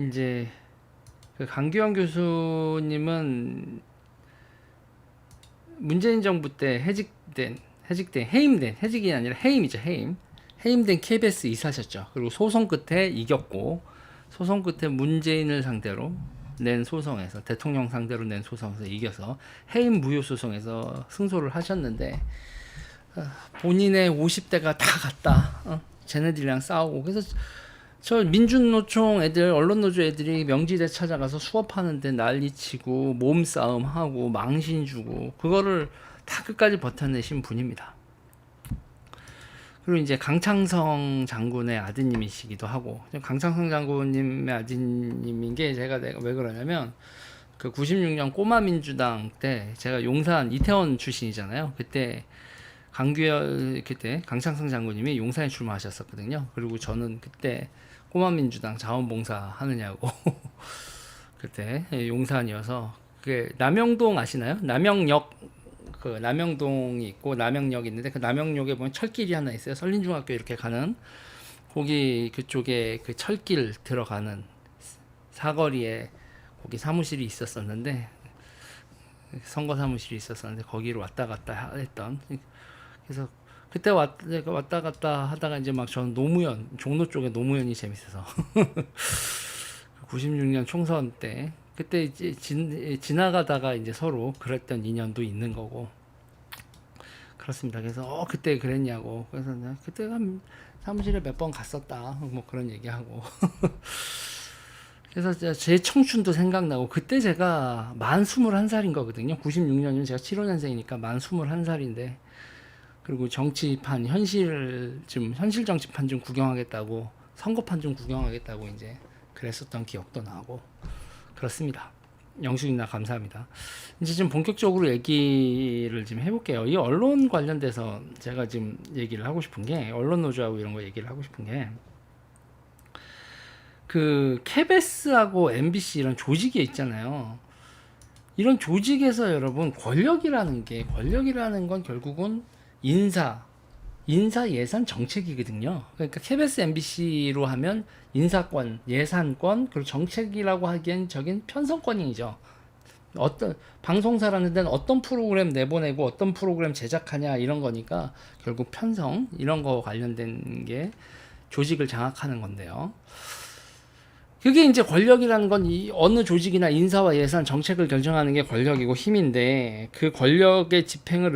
이제 그 강규현 교수님은 문재인 정부 때 해직이 아니라 해임이죠. 해임된 KBS 이사셨죠. 그리고 소송 끝에 이겼고, 소송 끝에 문재인을 상대로 낸 소송에서, 대통령 상대로 낸 소송에서 이겨서 해임 무효 소송에서 승소를 하셨는데, 본인의 50대가 다 갔다. 쟤네들이랑 싸우고. 그래서 저 민주노총 애들, 언론노조 애들이 명지대 찾아가서 수업하는데 난리치고 몸싸움하고 망신 주고 그거를 다 끝까지 버텨내신 분입니다. 그리고 이제 강창성 장군의 아드님이시기도 하고, 강창성 장군님의 아드님인 게 내가 왜 그러냐면, 그 96년 꼬마 민주당 때 제가 용산 이태원 출신이잖아요. 그때 강창성 장군님이 용산에 출마하셨었거든요. 그리고 저는 그때 꼬마 민주당 자원봉사 하느냐고 그때 용산이어서, 그게 남영동 아시나요? 남영동이 있고 남영역이 있는데, 그 남영역에 보면 철길이 하나 있어요. 설린중학교 이렇게 가는, 거기 그쪽에 그 철길 들어가는 사거리에 거기 사무실이 있었었는데, 선거 사무실이 있었었는데 거기로 왔다 갔다 했던. 그래서 그때 왔다 갔다 하다가 이제 막 저는 노무현, 종로 쪽에 노무현이 재밌어서 96년 총선 때 그때 이제 지나가다가 이제 서로 그랬던 인연도 있는 거고 그렇습니다. 그래서 그때 그랬냐고, 그래서 내가 그때 한 사무실에 몇 번 갔었다 뭐 그런 얘기하고 그래서 제 청춘도 생각나고, 그때 제가 만 21살인 거거든요. 96년이면 제가 75년생이니까 만 21살인데, 그리고 정치판 현실 정치판 좀 구경하겠다고, 선거판 좀 구경하겠다고 이제 그랬었던 기억도 나고 그렇습니다. 영숙이 누나 감사합니다. 이제 좀 본격적으로 얘기를 좀 해볼게요. 이 언론 관련돼서 제가 지금 얘기를 하고 싶은 게, 언론 노조하고 이런 거 얘기를 하고 싶은 게, 그 KBS하고 MBC 이런 조직이 있잖아요. 이런 조직에서 여러분, 권력이라는 건 결국은 인사 예산 정책이거든요. 그러니까 KBS, MBC로 하면 인사권, 예산권, 그리고 정책이라고 하기엔 저긴 편성권이죠. 어떤 방송사라는 데는 어떤 프로그램 내보내고 어떤 프로그램 제작하냐 이런 거니까 결국 편성 이런 거 관련된 게 조직을 장악하는 건데요. 그게 이제 권력이라는 건 이 어느 조직이나 인사와 예산, 정책을 결정하는 게 권력이고 힘인데, 그 권력의 집행을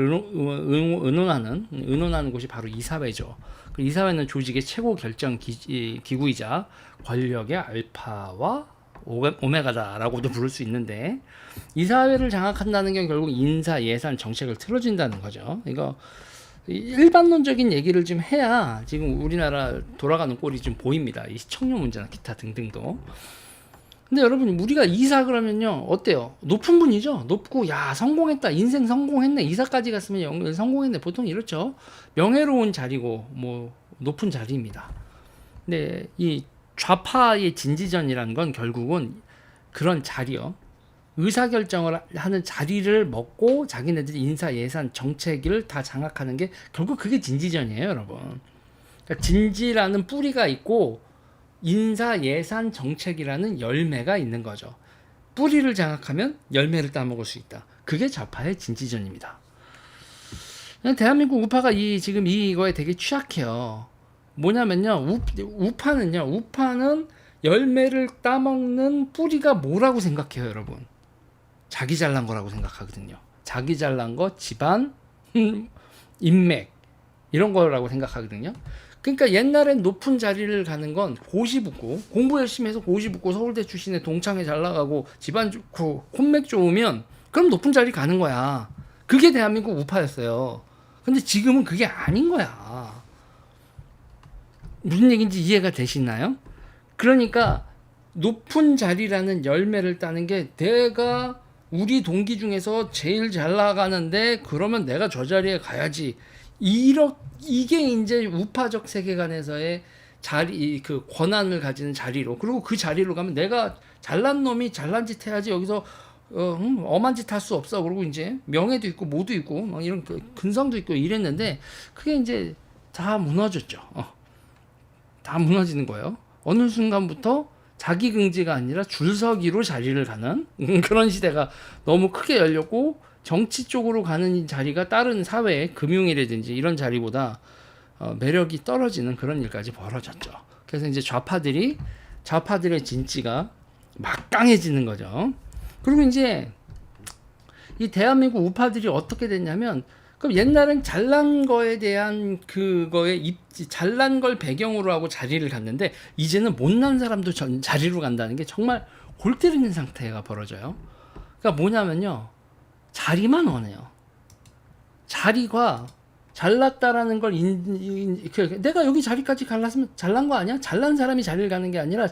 의논하는 곳이 바로 이사회죠. 그 이사회는 조직의 최고 결정 기구이자 권력의 알파와 오메가다라고도 부를 수 있는데, 이사회를 장악한다는 게 결국 인사, 예산, 정책을 틀어준다는 거죠. 이거 일반론적인 얘기를 좀 해야 지금 우리나라 돌아가는 꼴이 좀 보입니다. 이 시청료 문제나 기타 등등도. 근데 여러분, 우리가 이사 그러면요 어때요? 높은 분이죠. 높고, 야 성공했다, 인생 성공했네, 이사까지 갔으면 성공했네, 보통 이렇죠. 명예로운 자리고 뭐 높은 자리입니다. 근데 이 좌파의 진지전이라는 건 결국은 그런 자리요, 의사결정을 하는 자리를 먹고 자기네들이 인사, 예산, 정책을 다 장악하는 게 결국 그게 진지전이에요, 여러분. 그러니까 진지라는 뿌리가 있고 인사, 예산, 정책이라는 열매가 있는 거죠. 뿌리를 장악하면 열매를 따먹을 수 있다. 그게 좌파의 진지전입니다. 대한민국 우파가 지금 이거에 되게 취약해요. 뭐냐면요, 우파는 열매를 따먹는 뿌리가 뭐라고 생각해요, 여러분? 자기 잘난 거라고 생각하거든요. 자기 잘난 거, 집안, 인맥 이런 거라고 생각하거든요. 그러니까 옛날엔 높은 자리를 가는 건 고시 붙고, 공부 열심히 해서 고시 붙고 서울대 출신에 동창회 잘 나가고 집안 좋고 혼맥 좋으면 그럼 높은 자리 가는 거야. 그게 대한민국 우파였어요. 근데 지금은 그게 아닌 거야. 무슨 얘기인지 이해가 되시나요? 그러니까 높은 자리라는 열매를 따는 게, 내가 우리 동기 중에서 제일 잘 나가는데 그러면 내가 저 자리에 가야지, 이게 이제 우파적 세계관에서의 자리, 그 권한을 가지는 자리로, 그리고 그 자리로 가면 내가 잘난 놈이 잘난 짓 해야지, 여기서 엄한 짓 할 수 없어. 그리고 이제 명예도 있고 뭐도 있고 막 이런 근성도 있고 이랬는데, 그게 이제 다 무너졌죠. 다 무너지는 거예요. 어느 순간부터 자기긍지가 아니라 줄서기로 자리를 가는 그런 시대가 너무 크게 열렸고, 정치 쪽으로 가는 자리가 다른 사회, 금융이라든지 이런 자리보다 매력이 떨어지는 그런 일까지 벌어졌죠. 그래서 이제 좌파들의 진지가 막강해지는 거죠. 그리고 이제 이 대한민국 우파들이 어떻게 됐냐면, 그럼 옛날엔 잘난 거에 대한 잘난 걸 배경으로 하고 자리를 갔는데, 이제는 못난 사람도 자리로 간다는 게 정말 골 때리는 상태가 벌어져요. 그러니까 뭐냐면요, 자리만 원해요. 자리가 잘났다라는 걸 내가 여기 자리까지 갈랐으면 잘난 거 아니야? 잘난 사람이 자리를 가는 게 아니라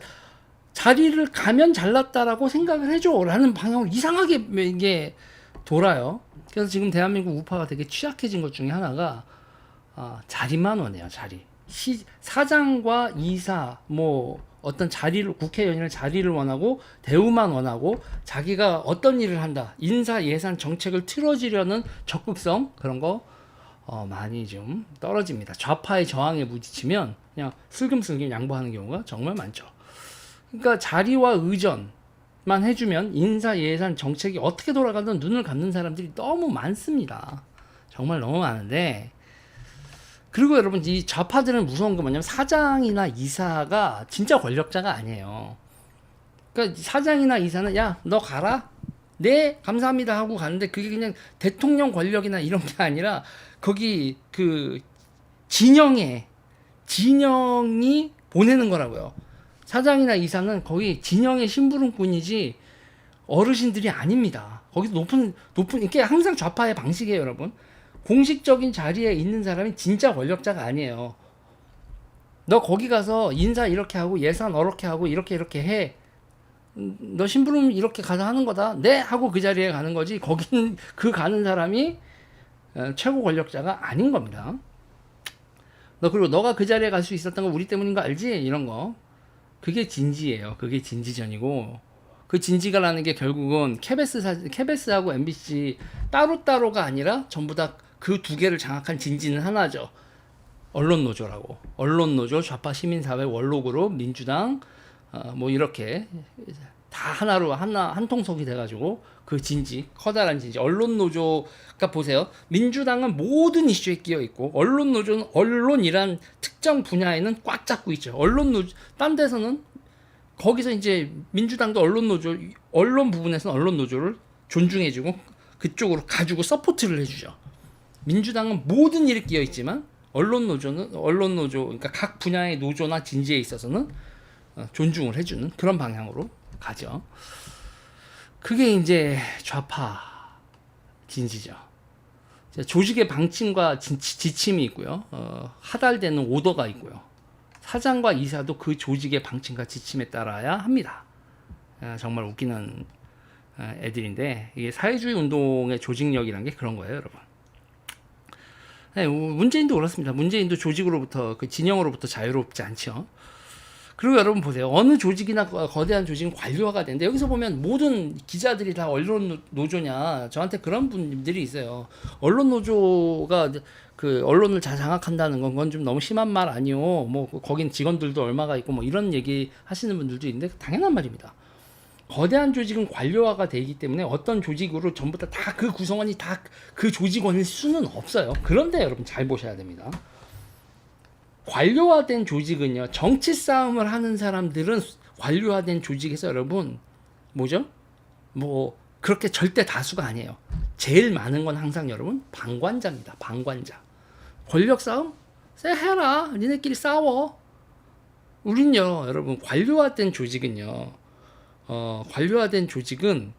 자리를 가면 잘났다라고 생각을 해줘라는 방향으로 이상하게 이게 돌아요. 그래서 지금 대한민국 우파가 되게 취약해진 것 중에 하나가 자리만 원해요. 자리. 사장과 이사, 뭐 어떤 자리를, 국회의원이나 자리를 원하고 대우만 원하고, 자기가 어떤 일을 한다, 인사 예산 정책을 틀어지려는 적극성, 그런 거 많이 좀 떨어집니다. 좌파의 저항에 부딪히면 그냥 슬금슬금 양보하는 경우가 정말 많죠. 그러니까 자리와 의전만 해주면 인사 예산 정책이 어떻게 돌아가든 눈을 감는 사람들이 너무 많습니다. 정말 너무 많은데, 그리고 여러분, 이 좌파들은 무서운 게 뭐냐면 사장이나 이사가 진짜 권력자가 아니에요. 그러니까 사장이나 이사는 야, 너 가라? 네, 감사합니다 하고 가는데, 그게 그냥 대통령 권력이나 이런 게 아니라 거기 그 진영이 보내는 거라고요. 사장이나 이사는 거기 진영의 심부름꾼이지 어르신들이 아닙니다. 거기서 높은 이게 항상 좌파의 방식이에요, 여러분. 공식적인 자리에 있는 사람이 진짜 권력자가 아니에요. 너 거기 가서 인사 이렇게 하고 예산 어렇게 하고 이렇게 해. 너 심부름 이렇게 가서 하는 거다. 네 하고 그 자리에 가는 거지. 거기는 그 가는 사람이 최고 권력자가 아닌 겁니다. 그리고 너가 그 자리에 갈 수 있었던 건 우리 때문인 거 알지? 이런 거. 그게 진지예요. 그게 진지전이고, 그 진지가라는 게 결국은 KBS하고 MBC 따로따로가 아니라 전부 다 그 두 개를 장악한 진지는 하나죠. 언론노조라고. 언론노조, 좌파 시민사회, 원로그룹, 민주당, 뭐 이렇게 다 하나로 한 통속이 돼가지고 그 진지, 커다란 진지, 언론노조가 보세요. 민주당은 모든 이슈에 끼어 있고, 언론노조는 언론이란 특정 분야에는 꽉 잡고 있죠. 언론노조, 딴 데서는 거기서 이제 민주당도 언론 부분에서는 언론노조를 존중해주고 그쪽으로 가지고 서포트를 해주죠. 민주당은 모든 일에 끼어 있지만 언론노조, 그러니까 각 분야의 노조나 진지에 있어서는 존중을 해주는 그런 방향으로 가죠. 그게 이제 좌파 진지죠. 조직의 방침과 지침이 있고요. 하달되는 오더가 있고요. 사장과 이사도 그 조직의 방침과 지침에 따라야 합니다. 정말 웃기는 애들인데, 이게 사회주의 운동의 조직력이라는 게 그런 거예요, 여러분. 네, 문재인도 그렇습니다. 문재인도 조직으로부터, 그 진영으로부터 자유롭지 않죠. 그리고 여러분 보세요. 어느 조직이나 거대한 조직은 관료화가 되는데, 여기서 보면 모든 기자들이 다 언론 노조냐, 저한테 그런 분들이 있어요. 언론 노조가 그 언론을 잘 장악한다는 건 좀 너무 심한 말 아니요. 뭐 거긴 직원들도 얼마가 있고 뭐 이런 얘기 하시는 분들도 있는데, 당연한 말입니다. 거대한 조직은 관료화가 되기 때문에 어떤 조직으로 전부 다 그 구성원이 다 그 조직원일 수는 없어요. 그런데 여러분 잘 보셔야 됩니다. 관료화된 조직은요, 정치 싸움을 하는 사람들은 관료화된 조직에서 여러분 뭐죠? 뭐 그렇게 절대 다수가 아니에요. 제일 많은 건 항상 여러분 방관자입니다. 방관자. 권력 싸움? 해라. 니네끼리 싸워. 우린요, 여러분 관료화된 조직은요, 관료화된 조직은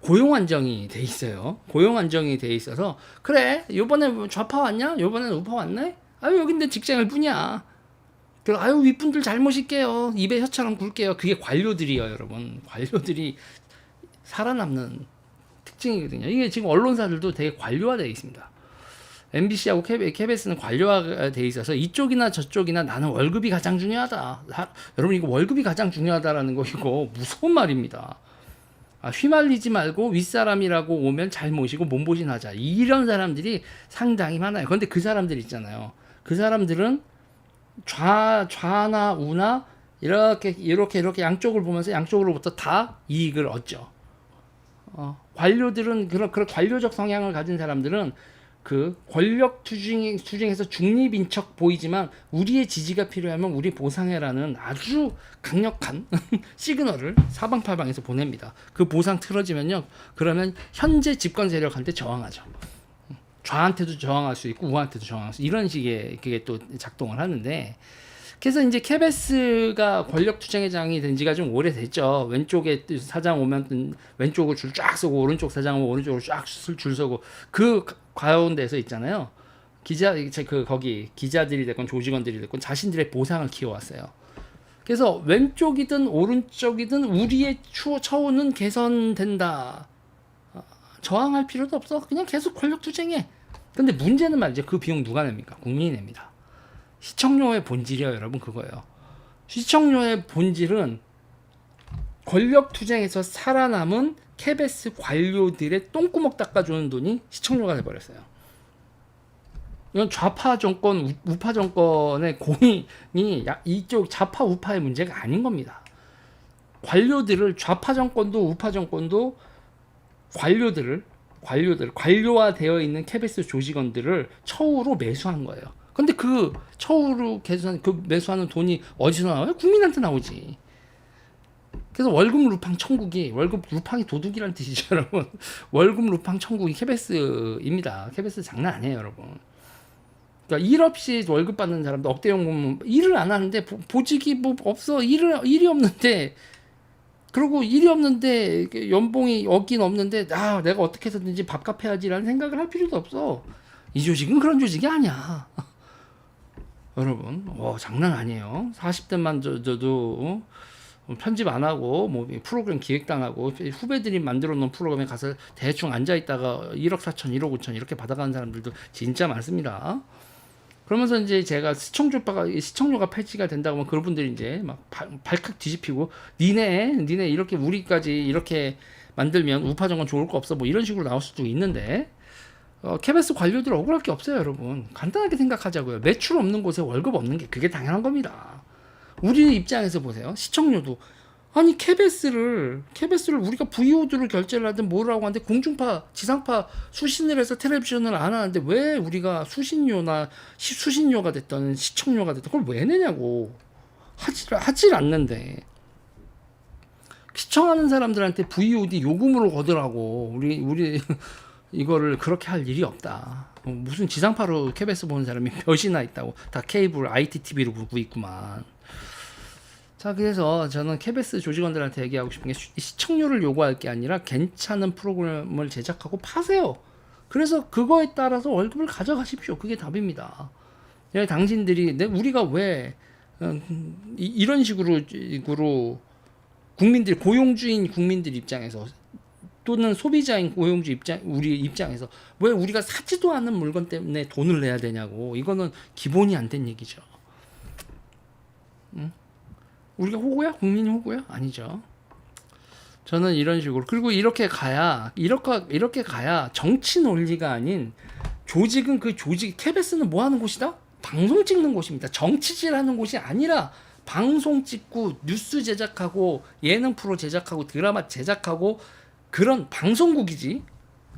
고용 안정이 돼 있어요. 고용 안정이 돼 있어서, 그래 요번에 좌파 왔냐? 요번에는 우파 왔네? 아유 여긴 내 직장일 뿐이야. 아유 윗분들 잘 모실게요. 입에 혀처럼 굴게요. 그게 관료들이에요, 여러분. 관료들이 살아남는 특징이거든요. 이게 지금 언론사들도 되게 관료화되어 있습니다. MBC하고 KBS는 관료화가 돼 있어서 이쪽이나 저쪽이나 나는 월급이 가장 중요하다. 여러분 이거 월급이 가장 중요하다라는 거 이거 무서운 말입니다. 휘말리지 말고 윗사람이라고 오면 잘 모시고 몸보신하자. 이런 사람들이 상당히 많아요. 그런데 그 사람들 있잖아요. 그 사람들은 좌나 우나 이렇게 양쪽을 보면서 양쪽으로부터 다 이익을 얻죠. 관료들은 그런 관료적 성향을 가진 사람들은 그 권력 투쟁에서 중립인 척 보이지만 우리의 지지가 필요하면 우리 보상해라는 아주 강력한 시그널을 사방팔방에서 보냅니다. 그 보상 틀어지면요, 그러면 현재 집권 세력한테 저항하죠. 좌한테도 저항할 수 있고 우한테도 저항할 수 있고 이런 식의 그게 또 작동을 하는데, 그래서 이제 케베스가 권력 투쟁의 장이 된 지가 좀 오래됐죠. 왼쪽에 사장 오면 왼쪽을 줄 쫙 서고 오른쪽 사장 오면 오른쪽으로 쫙 줄 서고 그 가운데서 있잖아요. 거기 기자들이 됐건 조직원들이 됐건 자신들의 보상을 키워왔어요. 그래서 왼쪽이든 오른쪽이든 우리의 처우는 개선된다. 저항할 필요도 없어. 그냥 계속 권력 투쟁해. 근데 문제는 말이죠. 그 비용 누가 냅니까? 국민이 냅니다. 시청료의 본질이요, 여러분. 그거예요. 시청료의 본질은 권력 투쟁에서 살아남은 케베스 관료들의 똥구멍 닦아주는 돈이 시청료가 돼버렸어요. 이건 좌파 정권, 우파 정권의 공이 이쪽 좌파 우파의 문제가 아닌 겁니다. 관료들을 좌파 정권도 우파 정권도 관료화되어 있는 케베스 조직원들을 처우로 매수한 거예요. 근데 그 처우로 매수하는 돈이 어디서 나와요? 국민한테 나오지. 그래서 월급 루팡이 도둑이라는 뜻이죠, 여러분. 월급 루팡 천국이 케베스입니다. 케베스 장난 아니에요, 여러분. 그러니까 일 없이 월급 받는 사람도 억대연금 일을 안 하는데 보직이 뭐 없어. 일이 없는데, 그리고 일이 없는데 연봉이 없긴 없는데 내가 어떻게 해서든지 밥값 해야지라는 생각을 할 필요도 없어. 이 조직은 그런 조직이 아니야. 여러분, 장난 아니에요. 40대만 저도 편집 안 하고 뭐 프로그램 기획도 안 하고 후배들이 만들어 놓은 프로그램에 가서 대충 앉아 있다가 1억 4천, 1억 5천 이렇게 받아가는 사람들도 진짜 많습니다. 그러면서 이제 제가 시청료가 폐지가 된다고 하면 그분들이 이제 막 발칵 뒤집히고 니네 이렇게 우리까지 이렇게 만들면 우파 정권 좋을 거 없어 뭐 이런 식으로 나올 수도 있는데, 케베스 관료들 억울할 게 없어요, 여러분. 간단하게 생각하자고요. 매출 없는 곳에 월급 없는 게 그게 당연한 겁니다. 우리 입장에서 보세요. 시청료도 아니 케베스를 우리가 VOD를 결제를 하든 뭐라고 하는데 공중파, 지상파 수신을 해서 텔레비전을 안 하는데 왜 우리가 수신료가 됐던 시청료가 됐던 그걸 왜 내냐고. 하질 않는데 시청하는 사람들한테 VOD 요금으로 거더라고. 우리 이거를 그렇게 할 일이 없다. 무슨 지상파로 케베스 보는 사람이 몇이나 있다고. 다 케이블 ITTV로 보고 있구만. 자, 그래서 저는 케베스 조직원들한테 얘기하고 싶은 게 시청료를 요구할 게 아니라 괜찮은 프로그램을 제작하고 파세요. 그래서 그거에 따라서 월급을 가져가십시오. 그게 답입니다. 당신들이 우리가 왜 이런 식으로 고용주인 국민들 입장에서 또는 소비자인 우리 입장에서 왜 우리가 사지도 않은 물건 때문에 돈을 내야 되냐고. 이거는 기본이 안 된 얘기죠. 응? 우리가 호구야? 국민이 호구야? 아니죠. 저는 이런 식으로, 그리고 이렇게 가야 정치 논리가 아닌 케베스는 뭐 하는 곳이다? 방송 찍는 곳입니다. 정치질 하는 곳이 아니라 방송 찍고 뉴스 제작하고 예능 프로 제작하고 드라마 제작하고 그런 방송국이지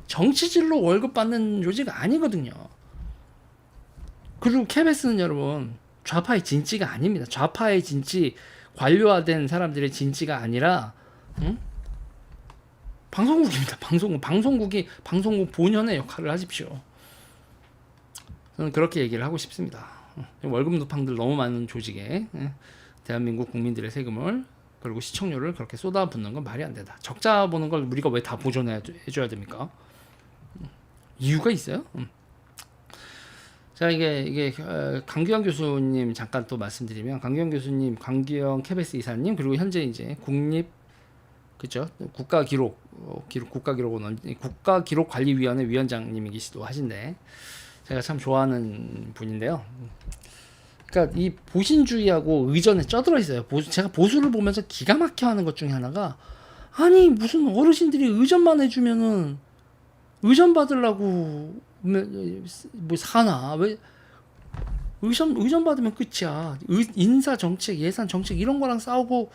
정치질로 월급 받는 조직 아니거든요. 그리고 케베스는 여러분 좌파의 진지가 아닙니다. 좌파의 진지, 관료화된 사람들의 진지가 아니라 방송국입니다. 방송국 본연의 역할을 하십시오. 저는 그렇게 얘기를 하고 싶습니다. 월급 누팡들 너무 많은 조직에 대한민국 국민들의 세금을 그리고 시청료를 그렇게 쏟아붓는 건 말이 안 된다. 적자 보는 걸 우리가 왜 다 보존해줘야 됩니까? 이유가 있어요? 자, 이게 강규영 교수님 잠깐 또 말씀드리면, 강규영 교수님, 강규영 케베스 이사님, 그리고 현재 이제 그죠? 국가기록관리위원회 위원장님이시기도 하신데, 제가 참 좋아하는 분인데요. 그러니까 이 보신주의하고 의전에 쩌들어 있어요. 제가 보수를 보면서 기가 막혀 하는 것 중에 하나가, 아니 무슨 어르신들이 의전만 해주면은 의전 받으려고 뭐 사나? 왜 의전 받으면 끝이야. 인사 정책, 예산 정책 이런 거랑 싸우고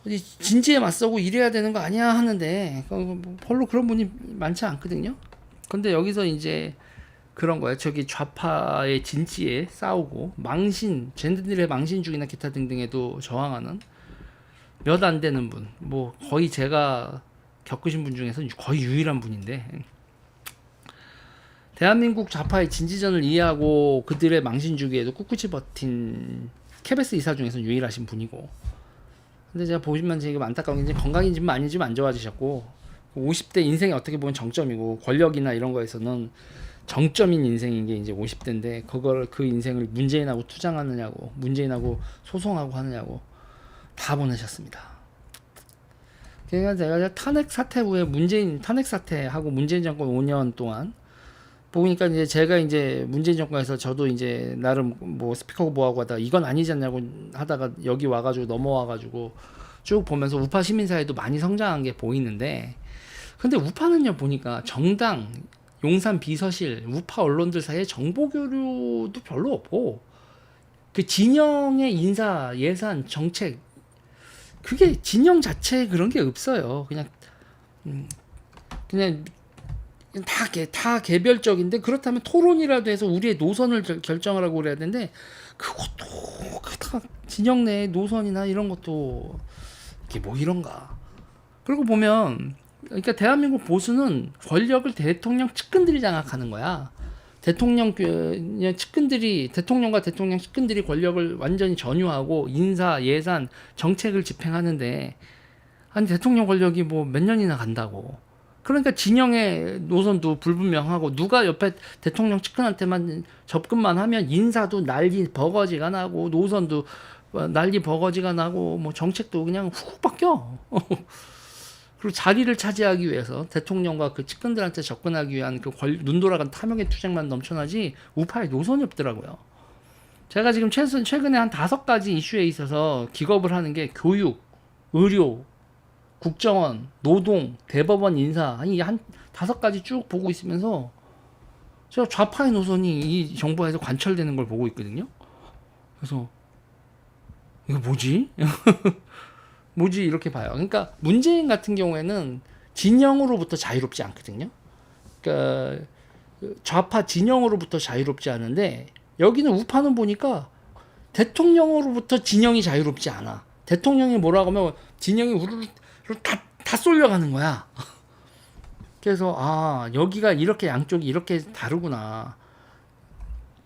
어디 진지에 맞서고 이래야 되는 거 아니야 하는데 별로 그런 분이 많지 않거든요. 근데 여기서 이제 그런 거예요. 저기 좌파의 진지에 싸우고 쟤네들의 망신주의나 기타 등등에도 저항하는 몇 안 되는 분, 뭐 거의 제가 겪으신 분 중에서 거의 유일한 분인데, 대한민국 좌파의 진지전을 이해하고 그들의 망신주기에도 꿋꿋이 버틴 케베스 이사 중에서 유일하신 분이고, 근데 제가 보시면 지금 안타까운 게 건강이 좀 많이 좀 안 좋아지셨고, 50대 인생이 어떻게 보면 정점이고 권력이나 이런 거에서는 정점인 인생인 게 이제 50대인데 그 인생을 문재인하고 투쟁하느냐고, 문재인하고 소송하고 하느냐고 다 보내셨습니다. 그러니까 제가 탄핵 사태 후에 문재인 탄핵 사태하고 문재인 정권 5년 동안 보니까 이제 제가 이제 문재인 정권에서 저도 이제 나름 뭐 스피커고 뭐하고 하다가 이건 아니지 않냐고 하다가 여기 와가지고 넘어와가지고 쭉 보면서 우파 시민사회도 많이 성장한 게 보이는데, 근데 우파는요 보니까 정당, 용산 비서실, 우파 언론들 사이에 정보 교류도 별로 없고, 그 진영의 인사, 예산, 정책, 그게 진영 자체에 그런 게 없어요. 그냥 다 개별적인데, 그렇다면 토론이라도 해서 우리의 노선을 결정을 하고 그래야 되는데, 그것도 다 진영 내 노선이나 이런 것도 이게 뭐 이런가. 그리고 보면, 그러니까 대한민국 보수는 권력을 대통령 측근들이 장악하는 거야. 대통령과 대통령 측근들이 권력을 완전히 전유하고 인사, 예산, 정책을 집행하는데, 아니 대통령 권력이 뭐 몇 년이나 간다고. 그러니까 진영의 노선도 불분명하고, 누가 옆에 대통령 측근한테만 접근만 하면 인사도 난리 버거지가 나고, 노선도 난리 버거지가 나고, 뭐 정책도 그냥 훅 바뀌어. 그리고 자리를 차지하기 위해서 대통령과 그 측근들한테 접근하기 위한 눈 돌아간 탐욕의 투쟁만 넘쳐나지 우파의 노선이 없더라고요. 제가 지금 최근에 한 5가지 이슈에 있어서 기겁을 하는 게 교육, 의료, 국정원, 노동, 대법원 인사, 한 5가지 쭉 보고 있으면서 제가 좌파의 노선이 이 정부에서 관철되는 걸 보고 있거든요. 그래서 이거 뭐지? 뭐지 이렇게 봐요. 그러니까 문재인 같은 경우에는 진영으로부터 자유롭지 않거든요. 그러니까 좌파 진영으로부터 자유롭지 않은데, 여기는 우파는 보니까 대통령으로부터 진영이 자유롭지 않아. 대통령이 뭐라고 하면 진영이 우르르 다 쏠려가는 거야. 그래서 여기가 이렇게 양쪽이 이렇게 다르구나.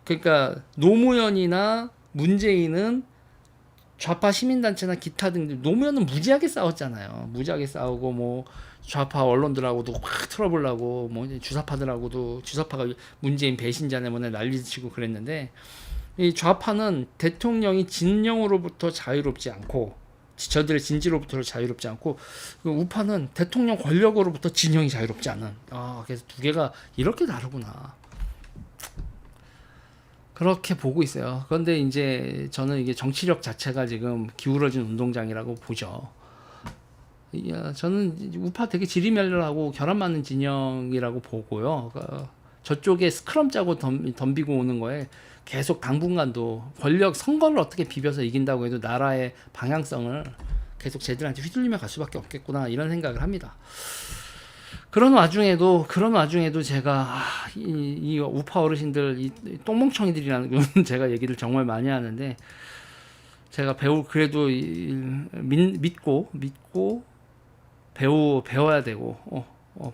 그러니까 노무현이나 문재인은 좌파 시민단체나 기타 등등, 노무현은 무지하게 싸웠잖아요. 무지하게 싸우고 뭐 좌파 언론들하고도 확 틀어보려고, 뭐 주사파들하고도, 주사파가 문재인 배신자네 뭐네 난리치고 그랬는데, 이 좌파는 대통령이 진영으로부터 자유롭지 않고, 저들의 진지로부터 자유롭지 않고, 그 우파는 대통령 권력으로부터 진영이 자유롭지 않은. 그래서 두 개가 이렇게 다르구나. 그렇게 보고 있어요. 그런데 이제 저는 이게 정치력 자체가 지금 기울어진 운동장이라고 보죠. 저는 우파 되게 지리멸렬하고 결함 많은 진영이라고 보고요. 저쪽에 스크럼 짜고 덤비고 오는 거에 계속 당분간도 권력 선거를 어떻게 비벼서 이긴다고 해도 나라의 방향성을 계속 쟤들한테 휘둘리며 갈 수밖에 없겠구나, 이런 생각을 합니다. 그런 와중에도 제가 이 우파 어르신들, 이 똥멍청이들이라는 건 제가 얘기를 정말 많이 하는데, 제가 그래도 믿고 배워야 되고,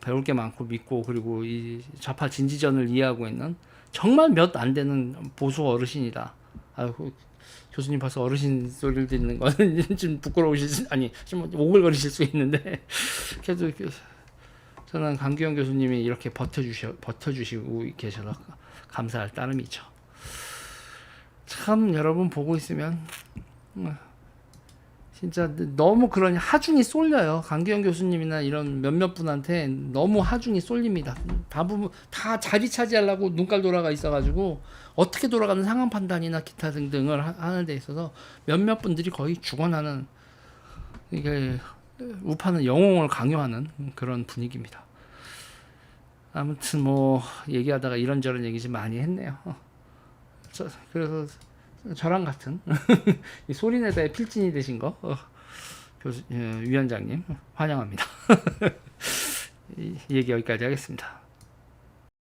배울 게 많고 믿고, 그리고 이 좌파 진지전을 이해하고 있는 정말 몇 안 되는 보수 어르신이다. 교수님 벌써 어르신 소리를 듣는 건 좀 좀 오글거리실 수 있는데, 그래도 저는 강규영 교수님이 이렇게 버텨주시고 계셔서 감사할 따름이죠. 참 여러분 보고 있으면 진짜 너무 그런 하중이 쏠려요. 강규영 교수님이나 이런 몇몇 분한테 너무 하중이 쏠립니다. 대부분 다 자리 차지하려고 눈깔 돌아가 있어가지고 어떻게 돌아가는 상황 판단이나 기타 등등을 하는 데 있어서 몇몇 분들이 거의 죽어나는, 이게 우파는 영웅을 강요하는 그런 분위기입니다. 아무튼 뭐 얘기하다가 이런저런 얘기 좀 많이 했네요. 그래서 저랑 같은 이 소리내다의 필진이 되신 거 위원장님 환영합니다. 이 얘기 여기까지 하겠습니다.